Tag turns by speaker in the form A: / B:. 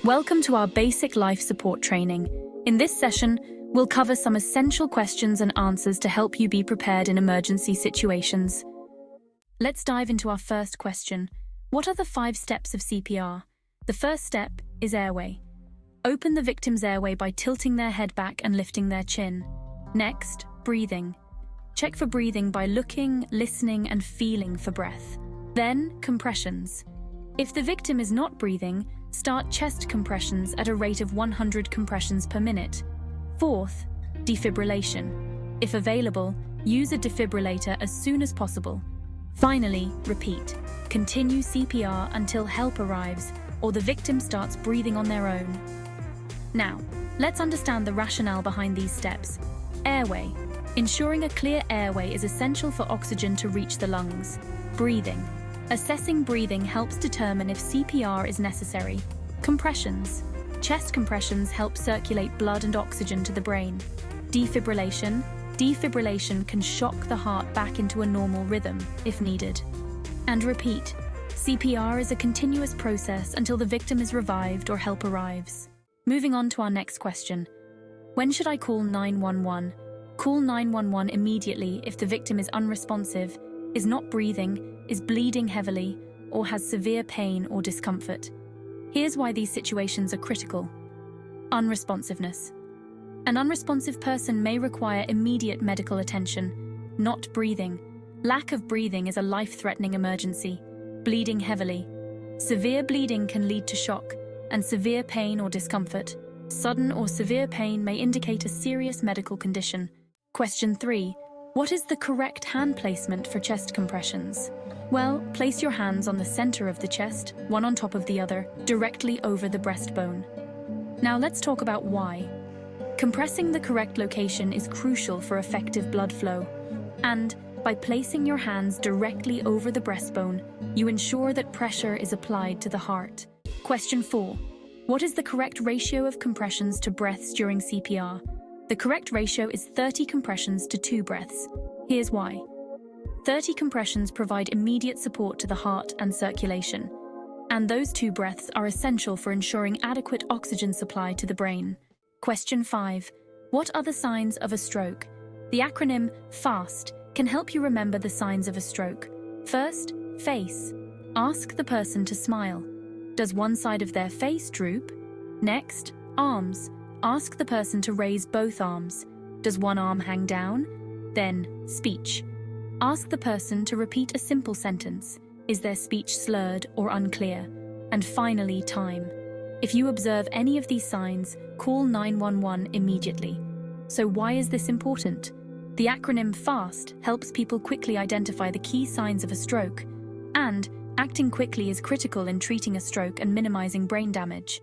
A: Welcome to our basic life support training. In this session, we'll cover some essential questions and answers to help you be prepared in emergency situations. Let's dive into our first question. What are the 5 steps of CPR? The first step is airway. Open the victim's airway by tilting their head back and lifting their chin. Next, breathing. Check for breathing by looking, listening, and feeling for breath. Then, compressions. If the victim is not breathing, start chest compressions at a rate of 100 compressions per minute. Fourth, defibrillation. If available, use a defibrillator as soon as possible. Finally, repeat. Continue CPR until help arrives or the victim starts breathing on their own. Now, let's understand the rationale behind these steps. Airway. Ensuring a clear airway is essential for oxygen to reach the lungs. Breathing. Assessing breathing helps determine if CPR is necessary. Compressions. Chest compressions help circulate blood and oxygen to the brain. Defibrillation. Defibrillation can shock the heart back into a normal rhythm, if needed. And repeat. CPR is a continuous process until the victim is revived or help arrives. Moving on to our next question. When should I call 911? Call 911 immediately if the victim is unresponsive, is not breathing, is bleeding heavily, or has severe pain or discomfort. Here's why these situations are critical. Unresponsiveness. An unresponsive person may require immediate medical attention. Not breathing. Lack of breathing is a life-threatening emergency. Bleeding heavily. Severe bleeding can lead to shock, and severe pain or discomfort. Sudden or severe pain may indicate a serious medical condition. Question 3. What is the correct hand placement for chest compressions? Well, place your hands on the center of the chest, one on top of the other, directly over the breastbone. Now let's talk about why. Compressing the correct location is crucial for effective blood flow. And by placing your hands directly over the breastbone, you ensure that pressure is applied to the heart. Question 4. What is the correct ratio of compressions to breaths during CPR? The correct ratio is 30 compressions to 2 breaths. Here's why. 30 compressions provide immediate support to the heart and circulation. And those 2 breaths are essential for ensuring adequate oxygen supply to the brain. Question 5. What are the signs of a stroke? The acronym FAST can help you remember the signs of a stroke. First, face. Ask the person to smile. Does one side of their face droop? Next, arms. Ask the person to raise both arms. Does one arm hang down? Then, speech. Ask the person to repeat a simple sentence. Is their speech slurred or unclear? And finally, time. If you observe any of these signs, call 911 immediately. So why is this important? The acronym FAST helps people quickly identify the key signs of a stroke, and acting quickly is critical in treating a stroke and minimizing brain damage.